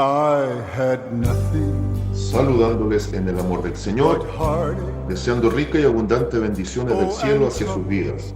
I had nothing saludándoles en el amor del Señor, deseando rica y abundante bendiciones del cielo hacia sus vidas.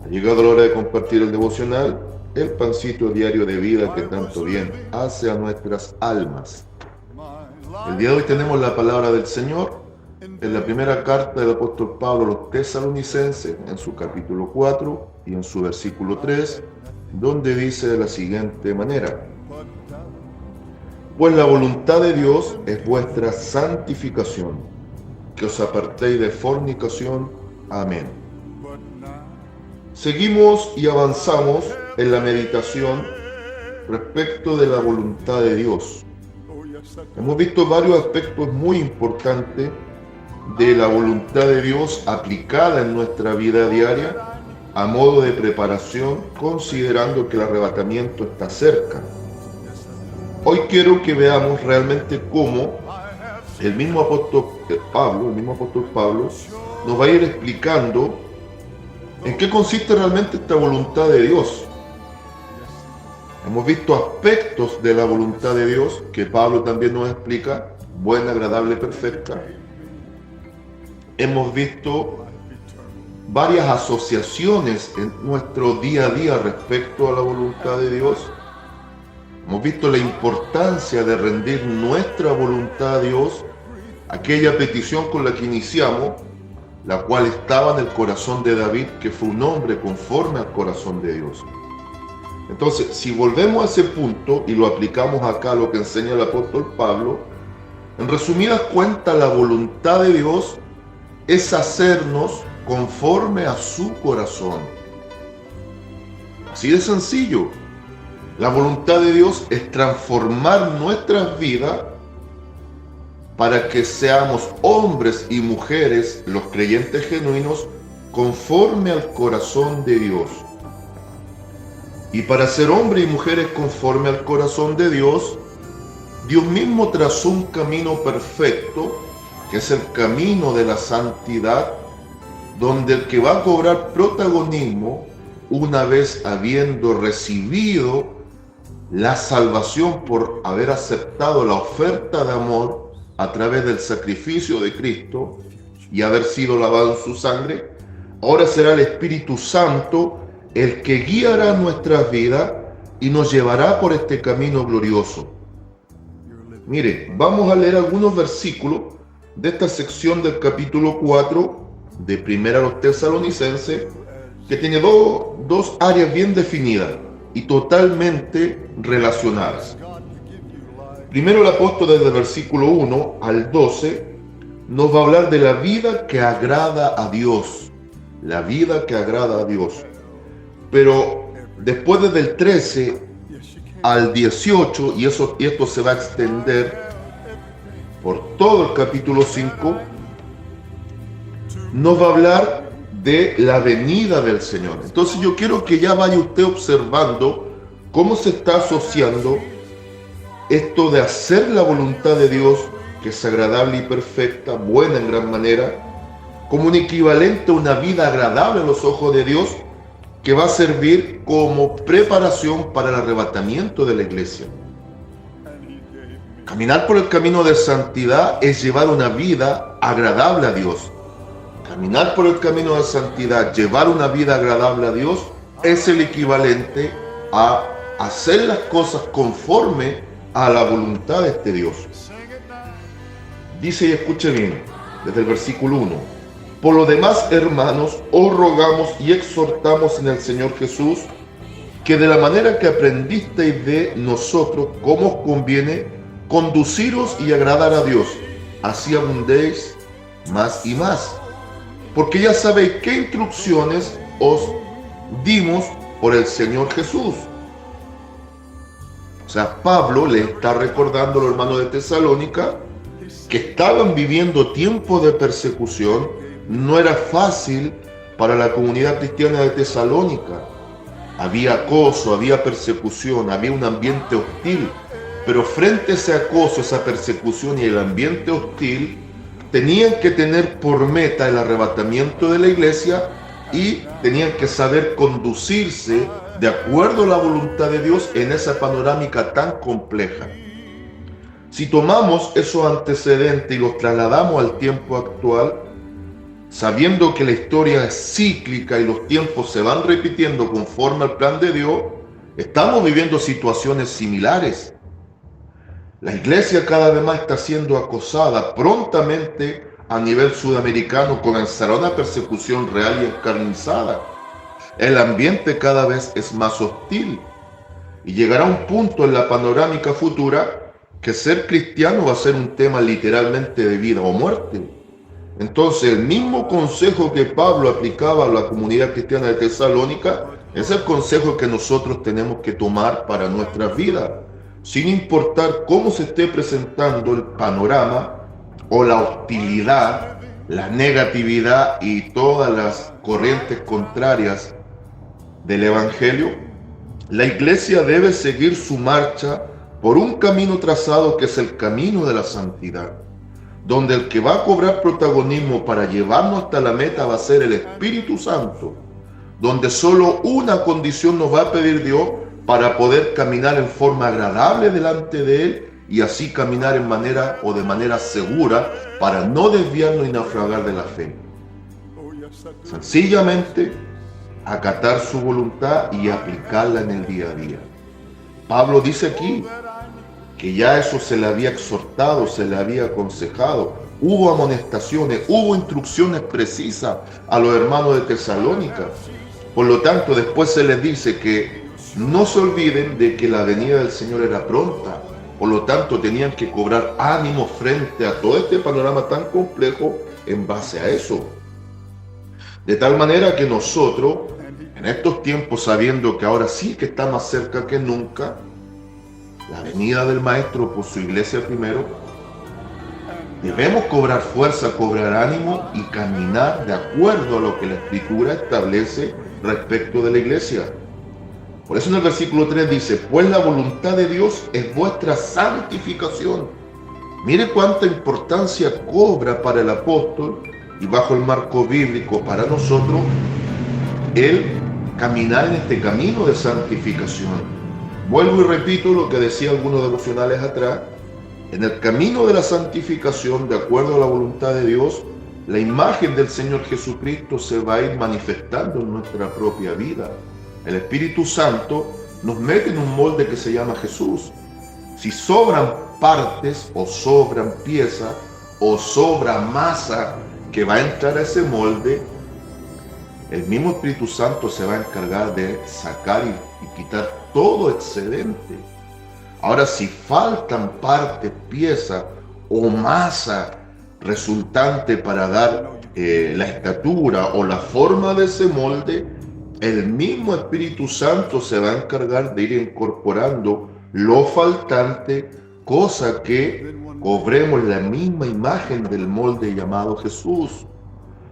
Ha llegado la hora de compartir el devocional, el pancito diario de vida que tanto bien hace a nuestras almas. El día de hoy tenemos la palabra del Señor en la primera carta del apóstol Pablo a los Tesalonicenses, en su capítulo 4 y en su versículo 3, donde dice de la siguiente manera: pues la voluntad de Dios es vuestra santificación, que os apartéis de fornicación. Amén. Seguimos y avanzamos en la meditación respecto de la voluntad de Dios. Hemos visto varios aspectos muy importantes de la voluntad de Dios aplicada en nuestra vida diaria a modo de preparación, considerando que el arrebatamiento está cerca. Hoy quiero que veamos realmente cómo el mismo apóstol Pablo nos va a ir explicando en qué consiste realmente esta voluntad de Dios. Hemos visto aspectos de la voluntad de Dios que Pablo también nos explica: buena, agradable, perfecta. Hemos visto varias asociaciones en nuestro día a día respecto a la voluntad de Dios. Hemos visto la importancia de rendir nuestra voluntad a Dios, aquella petición con la que iniciamos, la cual estaba en el corazón de David, que fue un hombre conforme al corazón de Dios. Entonces, si volvemos a ese punto y lo aplicamos acá a lo que enseña el apóstol Pablo, en resumidas cuentas, la voluntad de Dios es hacernos conforme a su corazón. Así de sencillo. La voluntad de Dios es transformar nuestras vidas para que seamos hombres y mujeres, los creyentes genuinos, conforme al corazón de Dios. Y para ser hombres y mujeres conforme al corazón de Dios, Dios mismo trazó un camino perfecto, que es el camino de la santidad, donde el que va a cobrar protagonismo, una vez habiendo recibido la salvación por haber aceptado la oferta de amor a través del sacrificio de Cristo y haber sido lavado en su sangre, ahora será el Espíritu Santo el que guiará nuestras vidas y nos llevará por este camino glorioso. Mire, vamos a leer algunos versículos de esta sección del capítulo 4 de Primera a los Tesalonicenses, que tiene dos áreas bien definidas y totalmente relacionadas. Primero, el apóstol desde el versículo 1 al 12 nos va a hablar de la vida que agrada a Dios. La vida que agrada a Dios. Pero después desde el 13 al 18, y esto se va a extender por todo el capítulo 5, nos va a hablar de la venida del Señor. Entonces yo quiero que ya vaya usted observando cómo se está asociando esto de hacer la voluntad de Dios, que es agradable y perfecta, buena en gran manera, como un equivalente a una vida agradable a los ojos de Dios, que va a servir como preparación para el arrebatamiento de la iglesia. Caminar por el camino de santidad es llevar una vida agradable a Dios. Caminar por el camino de santidad, llevar una vida agradable a Dios, es el equivalente a hacer las cosas conforme a la voluntad de este Dios. Dice, y escuche bien, desde el versículo 1: por lo demás, hermanos, os rogamos y exhortamos en el Señor Jesús, que de la manera que aprendisteis de nosotros, cómo os conviene conduciros y agradar a Dios, así abundéis más y más. Porque ya sabéis qué instrucciones os dimos por el Señor Jesús. O sea, Pablo le está recordando a los hermanos de Tesalónica que estaban viviendo tiempos de persecución. No era fácil para la comunidad cristiana de Tesalónica. Había acoso, había persecución, había un ambiente hostil. Pero frente a ese acoso, esa persecución y el ambiente hostil, tenían que tener por meta el arrebatamiento de la iglesia y tenían que saber conducirse de acuerdo a la voluntad de Dios en esa panorámica tan compleja. Si tomamos esos antecedentes y los trasladamos al tiempo actual, sabiendo que la historia es cíclica y los tiempos se van repitiendo conforme al plan de Dios, estamos viviendo situaciones similares. La iglesia cada vez más está siendo acosada. Prontamente a nivel sudamericano comenzará una persecución real y encarnizada. El ambiente cada vez es más hostil y llegará un punto en la panorámica futura que ser cristiano va a ser un tema literalmente de vida o muerte. Entonces, el mismo consejo que Pablo aplicaba a la comunidad cristiana de Tesalónica es el consejo que nosotros tenemos que tomar para nuestras vidas, sin importar cómo se esté presentando el panorama o la hostilidad, la negatividad y todas las corrientes contrarias del Evangelio. La iglesia debe seguir su marcha por un camino trazado que es el camino de la santidad, donde el que va a cobrar protagonismo para llevarnos hasta la meta va a ser el Espíritu Santo, donde solo una condición nos va a pedir Dios para poder caminar en forma agradable delante de Él y así caminar de manera segura para no desviarnos y naufragar de la fe. Sencillamente, acatar su voluntad y aplicarla en el día a día. Pablo dice aquí que ya eso se le había exhortado, se le había aconsejado, hubo amonestaciones, hubo instrucciones precisas a los hermanos de Tesalónica. Por lo tanto, después se les dice que no se olviden de que la venida del Señor era pronta. Por lo tanto, tenían que cobrar ánimo frente a todo este panorama tan complejo en base a eso. De tal manera que nosotros, en estos tiempos, sabiendo que ahora sí que está más cerca que nunca, la venida del Maestro por su iglesia primero, debemos cobrar fuerza, cobrar ánimo y caminar de acuerdo a lo que la Escritura establece respecto de la iglesia. Por eso en el versículo 3 dice, pues la voluntad de Dios es vuestra santificación. Mire cuánta importancia cobra para el apóstol y bajo el marco bíblico para nosotros el caminar en este camino de santificación. Vuelvo y repito lo que decía algunos devocionales atrás. En el camino de la santificación, de acuerdo a la voluntad de Dios, la imagen del Señor Jesucristo se va a ir manifestando en nuestra propia vida. El Espíritu Santo nos mete en un molde que se llama Jesús. Si sobran partes o sobran piezas o sobra masa que va a entrar a ese molde, el mismo Espíritu Santo se va a encargar de sacar y quitar todo excedente. Ahora, si faltan partes, piezas o masa resultante para dar la estatura o la forma de ese molde, el mismo Espíritu Santo se va a encargar de ir incorporando lo faltante, cosa que cobremos la misma imagen del molde llamado Jesús.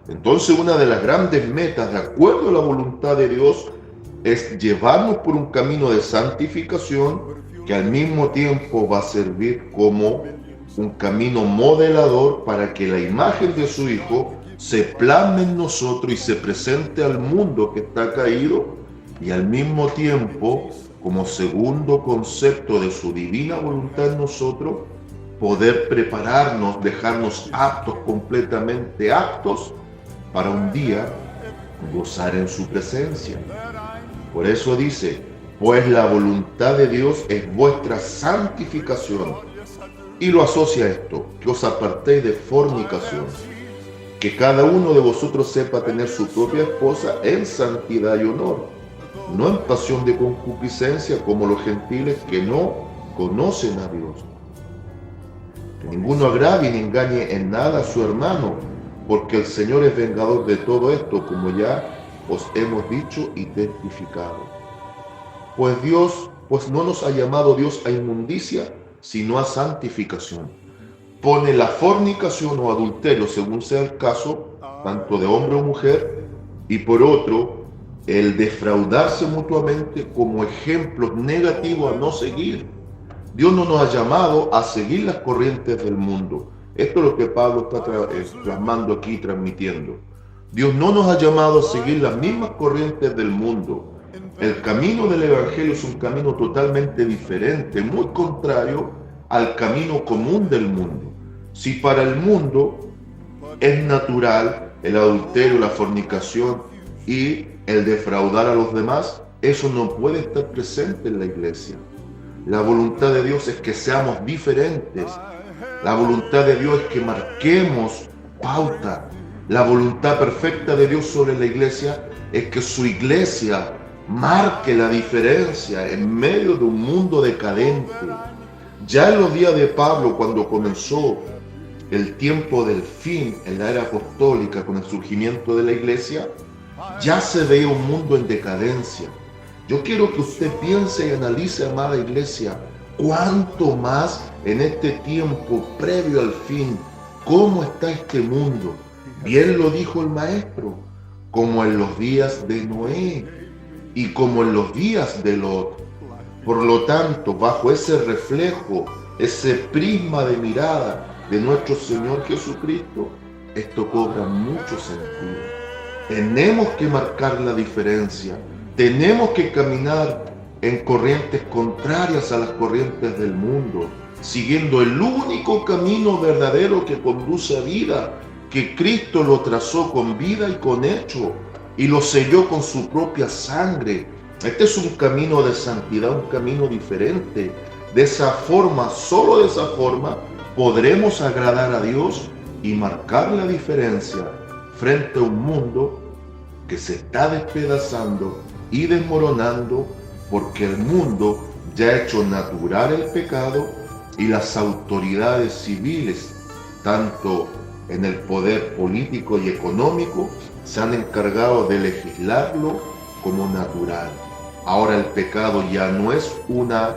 Entonces, una de las grandes metas, de acuerdo a la voluntad de Dios, es llevarnos por un camino de santificación que al mismo tiempo va a servir como un camino modelador para que la imagen de su Hijo se plasme en nosotros y se presente al mundo que está caído, y al mismo tiempo, como segundo concepto de su divina voluntad en nosotros, poder prepararnos, dejarnos aptos, completamente aptos, para un día gozar en su presencia. Por eso dice, pues la voluntad de Dios es vuestra santificación. Y lo asocia a esto, que os apartéis de fornicación, que cada uno de vosotros sepa tener su propia esposa en santidad y honor, no en pasión de concupiscencia como los gentiles que no conocen a Dios. Que ninguno agravie ni engañe en nada a su hermano, porque el Señor es vengador de todo esto, como ya os hemos dicho y testificado. Pues no nos ha llamado Dios a inmundicia, sino a santificación. Pone la fornicación o adulterio, según sea el caso, tanto de hombre o mujer, y por otro, el defraudarse mutuamente como ejemplos negativos a no seguir. Dios no nos ha llamado a seguir las corrientes del mundo. Esto es lo que Pablo está plasmando aquí, transmitiendo. Dios no nos ha llamado a seguir las mismas corrientes del mundo. El camino del Evangelio es un camino totalmente diferente, muy contrario al camino común del mundo. Si para el mundo es natural el adulterio, la fornicación y el defraudar a los demás, eso no puede estar presente en la iglesia. La voluntad de Dios es que seamos diferentes. La voluntad de Dios es que marquemos pauta. La voluntad perfecta de Dios sobre la iglesia es que su iglesia marque la diferencia en medio de un mundo decadente. Ya en los días de Pablo, cuando comenzó el tiempo del fin en la era apostólica con el surgimiento de la iglesia, ya se veía un mundo en decadencia. Yo quiero que usted piense y analice, amada iglesia, cuánto más en este tiempo previo al fin, cómo está este mundo. Bien lo dijo el maestro, como en los días de Noé y como en los días de Lot. Por lo tanto, bajo ese reflejo, ese prisma de mirada de nuestro Señor Jesucristo, esto cobra mucho sentido. Tenemos que marcar la diferencia. Tenemos que caminar en corrientes contrarias a las corrientes del mundo, siguiendo el único camino verdadero que conduce a vida, que Cristo lo trazó con vida y con hecho, y lo selló con su propia sangre. Este es un camino de santidad, un camino diferente. De esa forma, solo de esa forma, podremos agradar a Dios y marcar la diferencia frente a un mundo que se está despedazando y desmoronando, porque el mundo ya ha hecho natural el pecado y las autoridades civiles, tanto en el poder político y económico, se han encargado de legislarlo como natural. Ahora el pecado ya no es una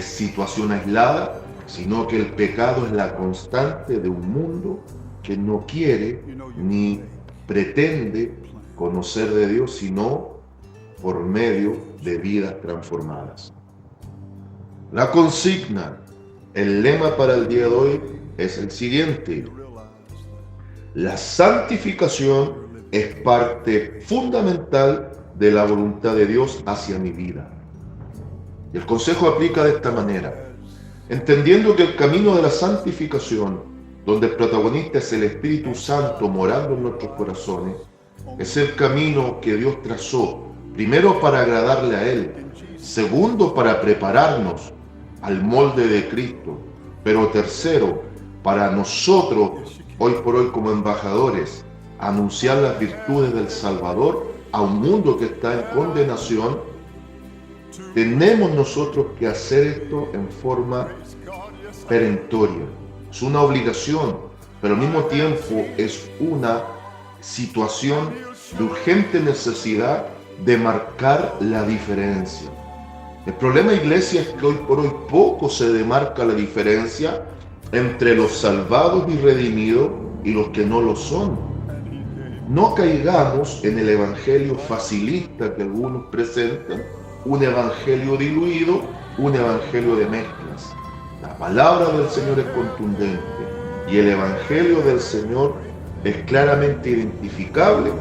situación aislada, sino que el pecado es la constante de un mundo que no quiere ni pretende conocer de Dios, sino por medio de vidas transformadas. La consigna, el lema para el día de hoy es el siguiente: la santificación es parte fundamental de la voluntad de Dios hacia mi vida. Y el consejo aplica de esta manera: entendiendo que el camino de la santificación, donde el protagonista es el Espíritu Santo morando en nuestros corazones, es el camino que Dios trazó, primero para agradarle a Él, segundo para prepararnos al molde de Cristo, pero tercero, para nosotros, hoy por hoy como embajadores, anunciar las virtudes del Salvador a un mundo que está en condenación. Tenemos nosotros que hacer esto en forma perentoria. Es una obligación, pero al mismo tiempo es una situación de urgente necesidad de marcar la diferencia. El problema, iglesia, es que hoy por hoy poco se demarca la diferencia entre los salvados y redimidos y los que no lo son. No caigamos en el evangelio facilista que algunos presentan, un evangelio diluido, un evangelio de mezclas. La palabra del Señor es contundente y el evangelio del Señor es claramente identificable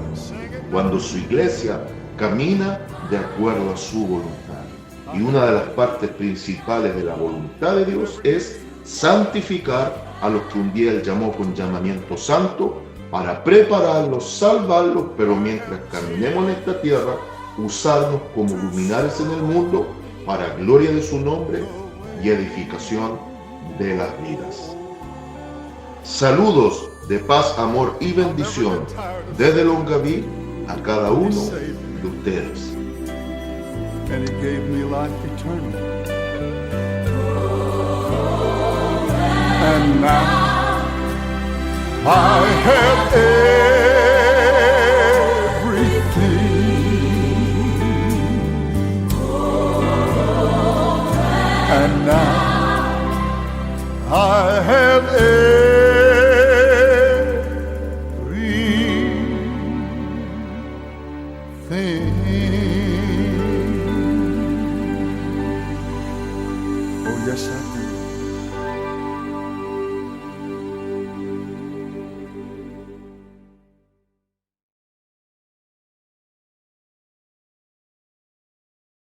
cuando su iglesia camina de acuerdo a su voluntad. Y una de las partes principales de la voluntad de Dios es santificar a los que un día Él llamó con llamamiento santo, para prepararlos, salvarlos, pero mientras caminemos en esta tierra, usarnos como luminares en el mundo para gloria de su nombre y edificación de las vidas. Saludos de paz, amor y bendición desde Longaví a cada uno de ustedes. And He gave me life eternal. And now I have everything. And now I have everything.